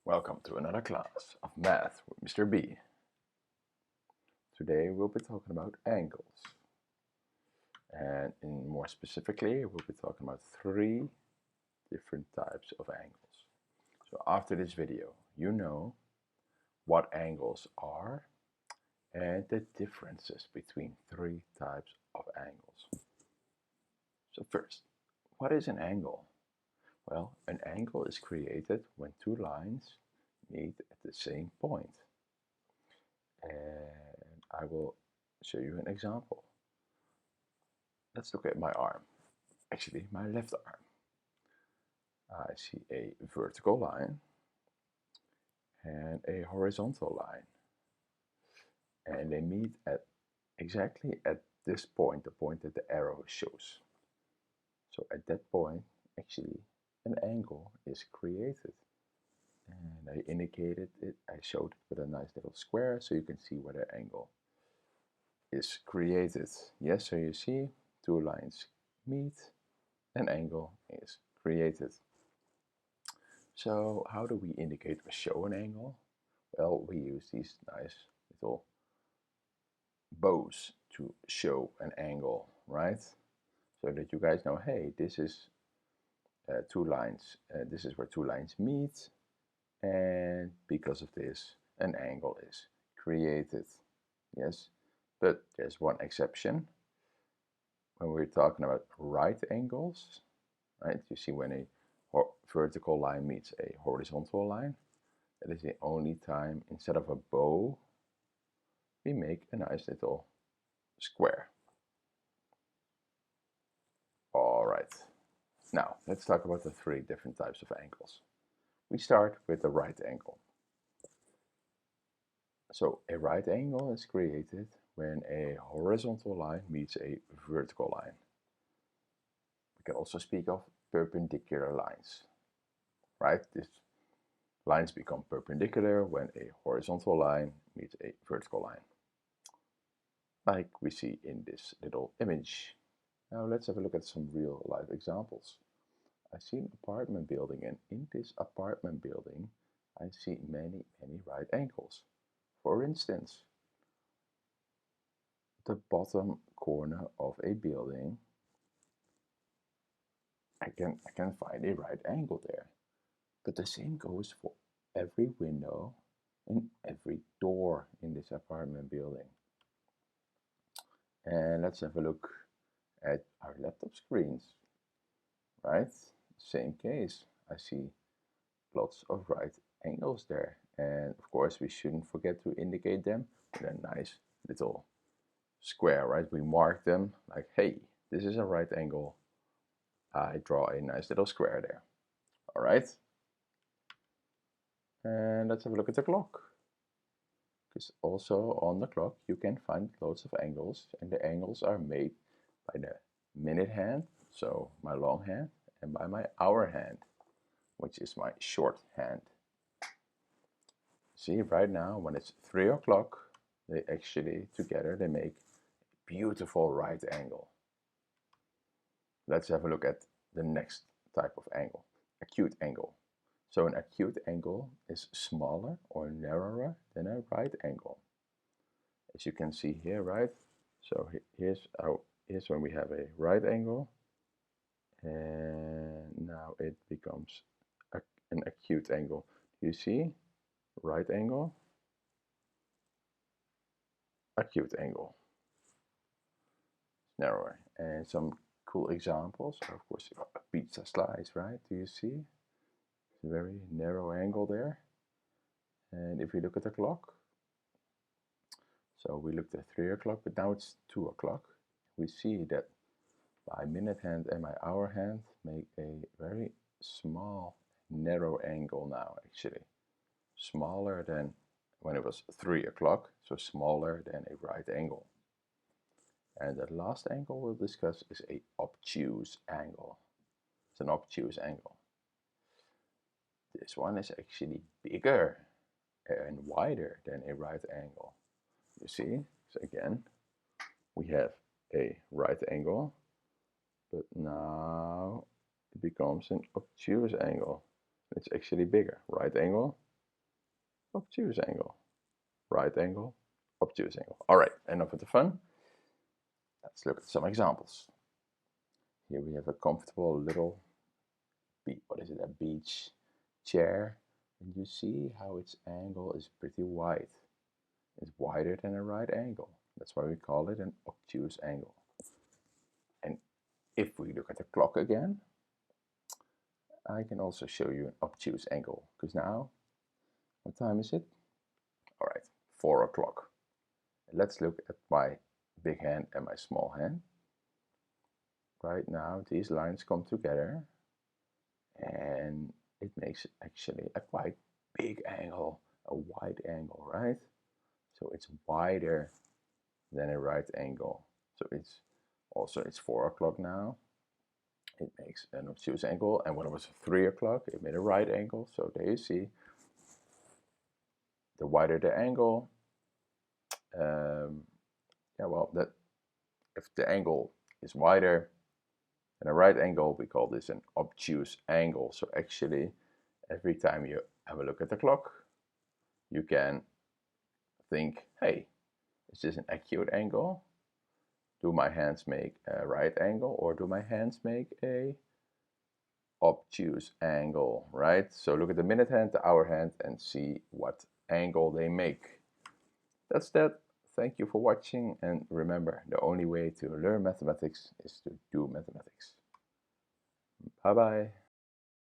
Welcome to another class of Math with Mr. B. Today we'll be talking about angles. And more specifically, we'll be talking about three different types of angles. So after this video, you know what angles are and the differences between three types of angles. So first, what is an angle? Well, an angle is created when two lines meet at the same point. And I will show you an example. Let's look at my arm, actually my left arm. I see a vertical line and a horizontal line, and they meet at exactly at this point, the point that the arrow shows. So at that point, actually, an angle is created. And I indicated it, I showed it with a nice little square so you can see where the angle is created. Yes, so you see two lines meet, an angle is created. So how do we indicate or show an angle? Well, we use these nice little bows to show an angle, right? So that you guys know, hey, this is two lines, this is where two lines meet, and because of this, an angle is created. Yes, but there's one exception. When we're talking about right angles, right? You see when a vertical line meets a horizontal line, that is the only time instead of a bow, we make a nice little square. All right, now let's talk about the three different types of angles. We start with the right angle. So a right angle is created when a horizontal line meets a vertical line. We can also speak of perpendicular lines, right? These lines become perpendicular when a horizontal line meets a vertical line, like we see in this little image. Now let's have a look at some real life examples. I see an apartment building, and in this apartment building I see many right angles. For instance, the bottom corner of a building, I can find a right angle there. But the same goes for every window and every door in this apartment building. And let's have a look at our laptop screens, right? Same case. I see lots of right angles there. And of course, we shouldn't forget to indicate them with a nice little square, right? We mark them like, hey, this is a right angle. I draw a nice little square there. All right. And let's have a look at the clock. Because also on the clock you can find loads of angles, and the angles are made by the minute hand, so my long hand, and by my hour hand, which is my short hand. See, right now when it's 3 o'clock, they actually together they make a beautiful right angle. Let's have a look at the next type of angle, acute angle. So an acute angle is smaller or narrower than a right angle. As you can see here, right? So here's when we have a right angle, and now it becomes an acute angle. You see, right angle, acute angle, narrower. And some cool examples are, of course, a pizza slice, right? Do you see? It's a very narrow angle there. And if we look at the clock, so we looked at 3 o'clock, but now it's 2 o'clock. We see that my minute hand and my hour hand make a very small, narrow angle now, actually. Smaller than when it was 3 o'clock, so smaller than a right angle. And the last angle we'll discuss is a obtuse angle. It's an obtuse angle. This one is actually bigger and wider than a right angle. You see? So again, we have a right angle, but now it becomes an obtuse angle. It's actually bigger. Right angle, obtuse angle, right angle, obtuse angle. All right, enough with the fun. Let's look at some examples. Here we have a comfortable little, what is it, a beach chair. And you see how its angle is pretty wide. It's wider than a right angle. That's why we call it an obtuse angle. And if we look at the clock again, I can also show you an obtuse angle. Because now, what time is it? All right, 4 o'clock. Let's look at my big hand and my small hand. Right now, these lines come together and it makes actually a quite big angle, a wide angle, right? So it's wider than a right angle. So it's 4 o'clock now. It makes an obtuse angle, and when it was 3 o'clock, it made a right angle. So there you see, the wider the angle, yeah, well, that if the angle is wider than a right angle, we call this an obtuse angle. So actually, every time you have a look at the clock, you can think, hey, is this an acute angle? Do my hands make a right angle, or do my hands make a obtuse angle, right? So look at the minute hand, the hour hand, and see what angle they make. That's that. Thank you for watching, and remember, the only way to learn mathematics is to do mathematics. Bye bye.